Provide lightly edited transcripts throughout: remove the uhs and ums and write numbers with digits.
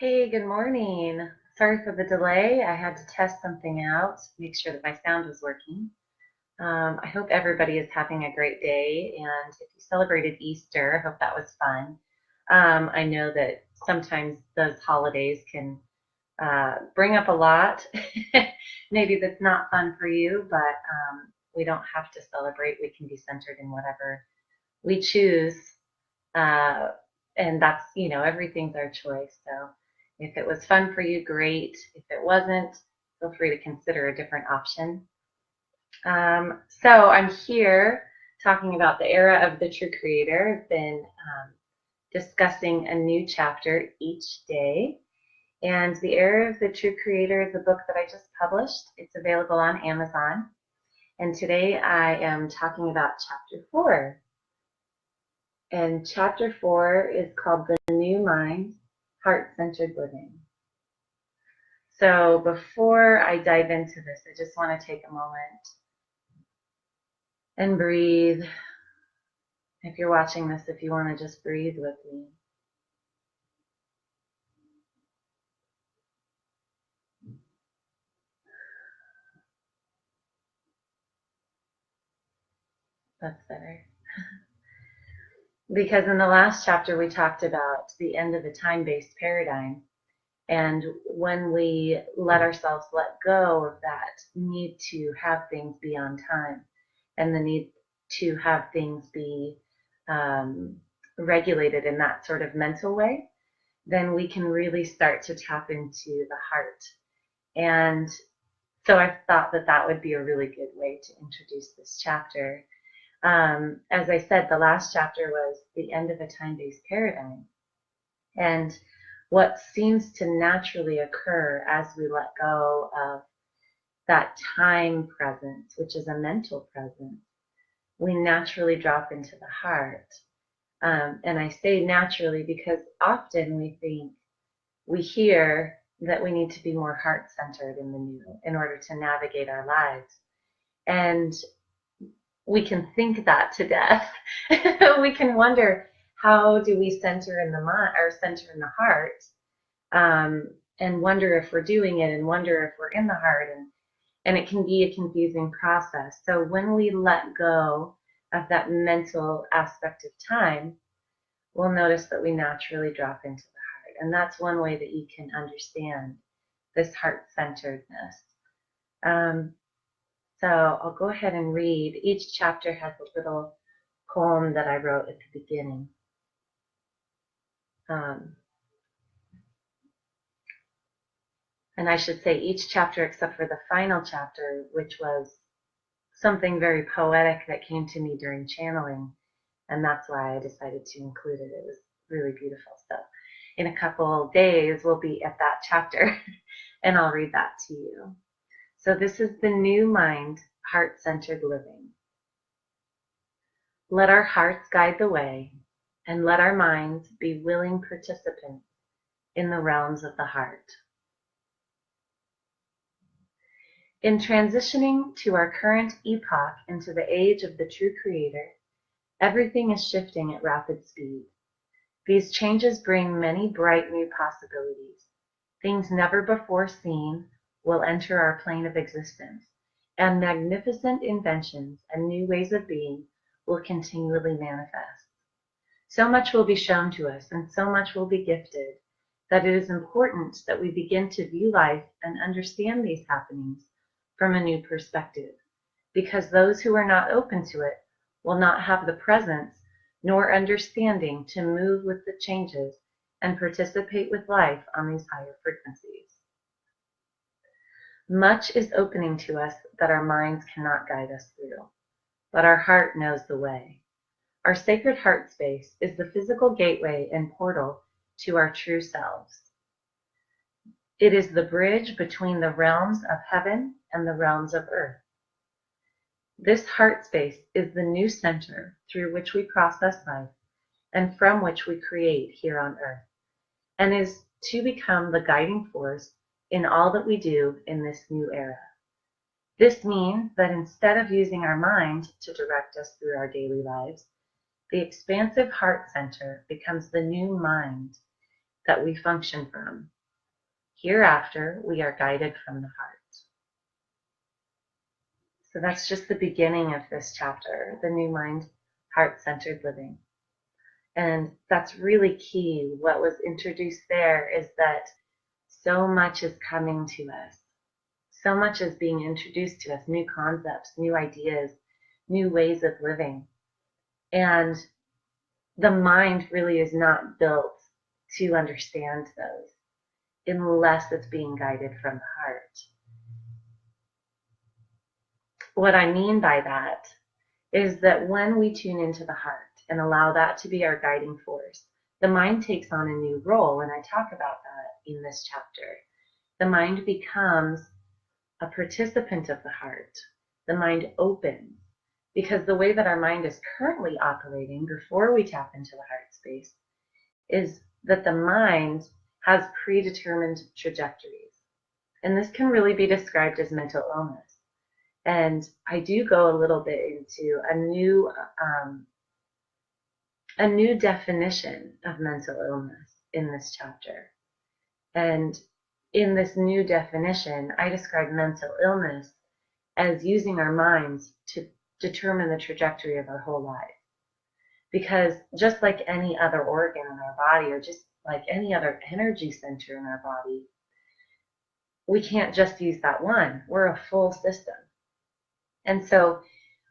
Hey, good morning. Sorry for the delay. I had to test something out, make sure that my sound was working. I hope everybody is having a great day, and if you celebrated Easter, I hope that was fun. I know that sometimes those holidays can bring up a lot. Maybe that's not fun for you, but we don't have to celebrate. We can be centered in whatever we choose. Uh, and that's, everything's our choice. So if it was fun for you, great. If it wasn't, feel free to consider a different option. So I'm here talking about the era of the true creator. I've been discussing a new chapter each day. And The Era of the True Creator is a book that I just published. It's available on Amazon. And today I am talking about chapter 4. And chapter 4 is called The New Mind, Heart-Centered Living. So before I dive into this, I just want to take a moment and breathe. If you're watching this, if you want to just breathe with me. That's better. Because in the last chapter, we talked about the end of the time-based paradigm. And when we let ourselves let go of that need to have things be on time and the need to have things be regulated in that sort of mental way, then we can really start to tap into the heart. And so I thought that that would be a really good way to introduce this chapter. As I said, the last chapter was the end of a time-based paradigm. And what seems to naturally occur as we let go of that time presence, which is a mental presence, we naturally drop into the heart. And I say naturally because often we hear that we need to be more heart-centered in the new in order to navigate our lives. And we can think that to death. We can wonder, how do we center in the mind or center in the heart, and wonder if we're doing it and wonder if we're in the heart, and it can be a confusing process. So when we let go of that mental aspect of time, we'll notice that we naturally drop into the heart. And that's one way that you can understand this heart-centeredness. So I'll go ahead and read. Each chapter has a little poem that I wrote at the beginning. And I should say each chapter except for the final chapter, which was something very poetic that came to me during channeling. And that's why I decided to include it. It was really beautiful. So in a couple days, we'll be at that chapter and I'll read that to you. So this is The New Mind, Heart-Centered Living. Let our hearts guide the way, and let our minds be willing participants in the realms of the heart. In transitioning to our current epoch into the age of the true creator, everything is shifting at rapid speed. These changes bring many bright new possibilities. Things never before seen will enter our plane of existence, and magnificent inventions and new ways of being will continually manifest. So much will be shown to us, and so much will be gifted, that it is important that we begin to view life and understand these happenings from a new perspective, because those who are not open to it will not have the presence nor understanding to move with the changes and participate with life on these higher frequencies. Much is opening to us that our minds cannot guide us through, but our heart knows the way. Our sacred heart space is the physical gateway and portal to our true selves. It is the bridge between the realms of heaven and the realms of earth. This heart space is the new center through which we process life and from which we create here on earth, and is to become the guiding force in all that we do in this new era. This means that instead of using our mind to direct us through our daily lives, the expansive heart center becomes the new mind, that we function from. Hereafter, we are guided from the heart. So that's just the beginning of this chapter, the new mind, heart-centered living. And that's really key. What was introduced there is that so much is coming to us. So much is being introduced to us, new concepts, new ideas, new ways of living. And the mind really is not built to understand those unless it's being guided from the heart. What I mean by that is that when we tune into the heart and allow that to be our guiding force, the mind takes on a new role, and I talk about that in this chapter. The mind becomes a participant of the heart. The mind opens, because the way that our mind is currently operating before we tap into the heart space is that the mind has predetermined trajectories. And this can really be described as mental illness. And I do go a little bit into a new definition of mental illness in this chapter. And in this new definition, I describe mental illness as using our minds to determine the trajectory of our whole life. Because just like any other organ in our body, or just like any other energy center in our body, we can't just use that one. We're a full system. And so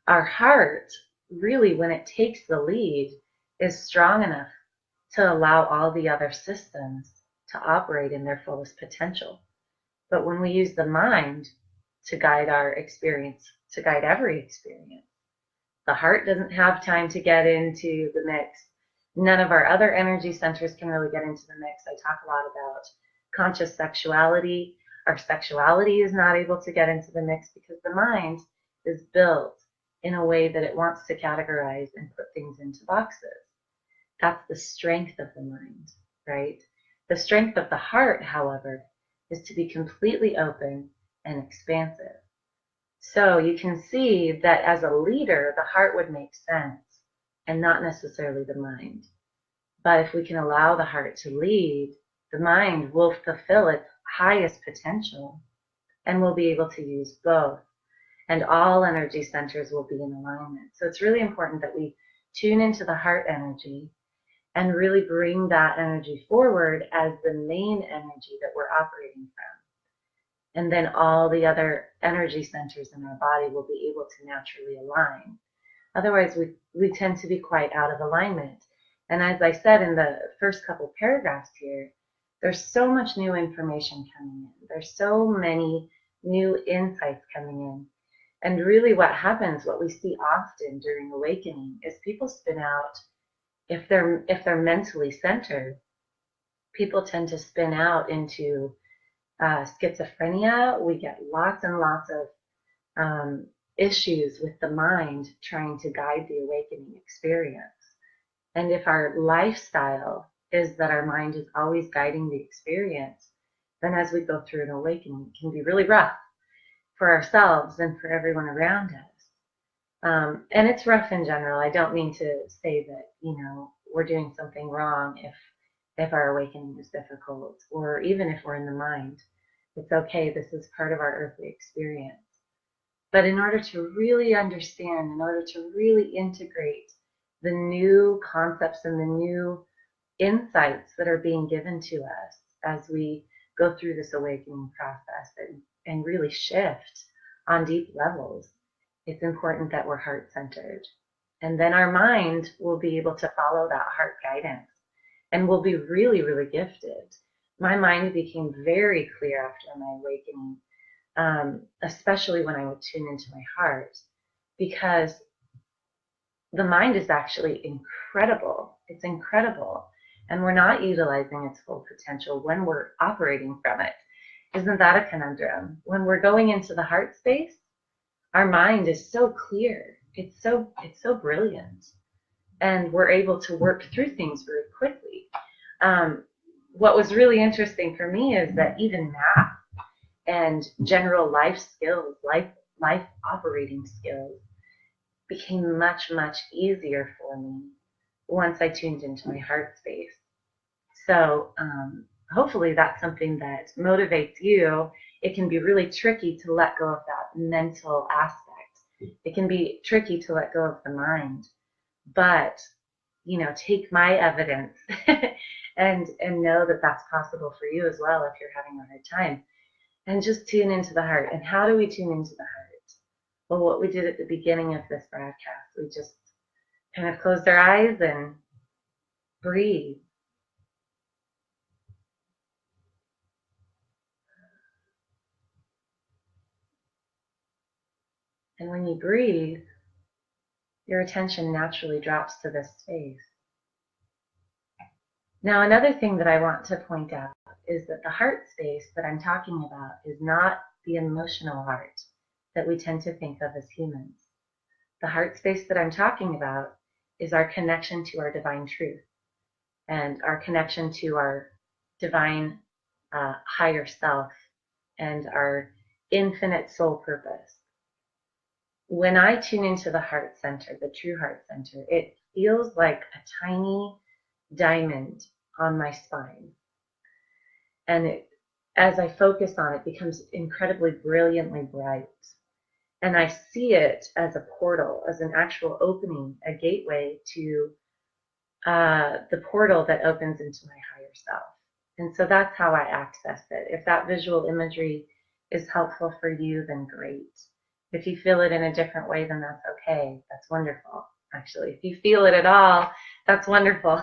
our heart, really, when it takes the lead, is strong enough to allow all the other systems to operate in their fullest potential. But when we use the mind to guide our experience, to guide every experience, the heart doesn't have time to get into the mix. None of our other energy centers can really get into the mix. I talk a lot about conscious sexuality. Our sexuality is not able to get into the mix because the mind is built in a way that it wants to categorize and put things into boxes. That's the strength of the mind, right? The strength of the heart, however, is to be completely open and expansive. So you can see that as a leader, the heart would make sense and not necessarily the mind. But if we can allow the heart to lead, the mind will fulfill its highest potential and will be able to use both. And all energy centers will be in alignment. So it's really important that we tune into the heart energy and really bring that energy forward as the main energy that we're operating from. And then all the other energy centers in our body will be able to naturally align. Otherwise, we tend to be quite out of alignment. And as I said in the first couple paragraphs here, there's so much new information coming in. There's so many new insights coming in. And really what happens, what we see often during awakening, is people spin out, if they're mentally centered, people tend to spin out into schizophrenia. We get lots and lots of issues with the mind trying to guide the awakening experience. And if our lifestyle is that our mind is always guiding the experience, then as we go through an awakening, it can be really rough for ourselves and for everyone around us. And it's rough in general. I don't mean to say that, we're doing something wrong if our awakening is difficult, or even if we're in the mind. It's okay. This is part of our earthly experience. But in order to really understand, in order to really integrate the new concepts and the new insights that are being given to us as we go through this awakening process and really shift on deep levels, it's important that we're heart-centered. And then our mind will be able to follow that heart guidance and will be really, really gifted. My mind became very clear after my awakening, especially when I would tune into my heart, because the mind is actually incredible. It's incredible. And we're not utilizing its full potential when we're operating from it. Isn't that a conundrum? When we're going into the heart space, our mind is so clear. It's so brilliant. And we're able to work through things very quickly. What was really interesting for me is that even math and general life skills, life operating skills, became much, much easier for me once I tuned into my heart space. So hopefully that's something that motivates you. It can be really tricky to let go of that mental aspect. It can be tricky to let go of the mind, but take my evidence and know that that's possible for you as well if you're having a hard time. And just tune into the heart. And how do we tune into the heart? Well, what we did at the beginning of this broadcast, we just kind of closed our eyes and breathe. And when you breathe, your attention naturally drops to this space. Now, another thing that I want to point out is that the heart space that I'm talking about is not the emotional heart that we tend to think of as humans. The heart space that I'm talking about is our connection to our divine truth and our connection to our divine higher self and our infinite soul purpose. When I tune into the heart center, the true heart center, it feels like a tiny diamond on my spine. And as I focus on it, it becomes incredibly brilliantly bright. And I see it as a portal, as an actual opening, a gateway to the portal that opens into my higher self. And so that's how I access it. If that visual imagery is helpful for you, then great. If you feel it in a different way, then that's okay. That's wonderful, actually. If you feel it at all, that's wonderful.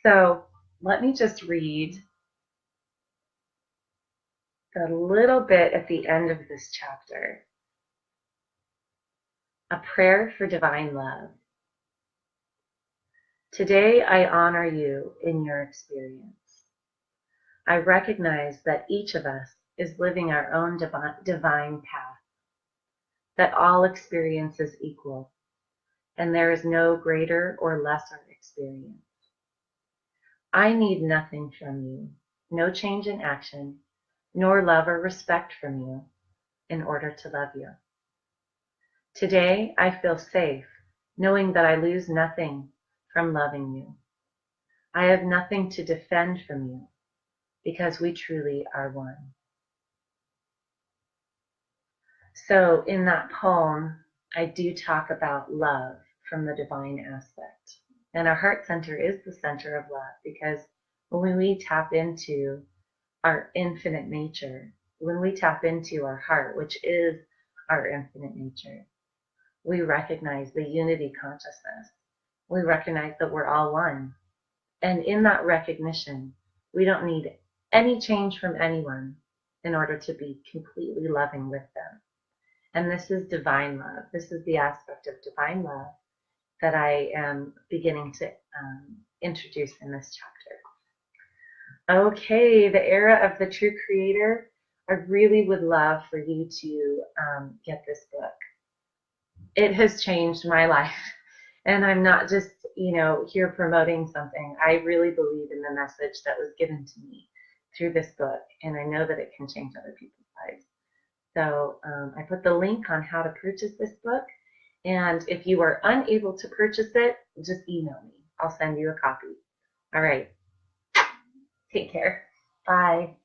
So let me just read a little bit at the end of this chapter. A prayer for divine love. Today I honor you in your experience. I recognize that each of us is living our own divine path, that all experience is equal, and there is no greater or lesser experience. I need nothing from you, no change in action, nor love or respect from you in order to love you. Today I feel safe, knowing that I lose nothing from loving you. I have nothing to defend from you, because we truly are one. So in that poem, I do talk about love from the divine aspect. And our heart center is the center of love, because when we tap into our infinite nature, when we tap into our heart, which is our infinite nature, we recognize the unity consciousness. We recognize that we're all one. And in that recognition, we don't need any change from anyone in order to be completely loving with them. And this is divine love. This is the aspect of divine love that I am beginning to introduce in this chapter. Okay, the era of the true creator. I really would love for you to get this book. It has changed my life. And I'm not just, here promoting something. I really believe in the message that was given to me through this book. And I know that it can change other people's lives. So I put the link on how to purchase this book. And if you are unable to purchase it, just email me. I'll send you a copy. All right. Take care. Bye.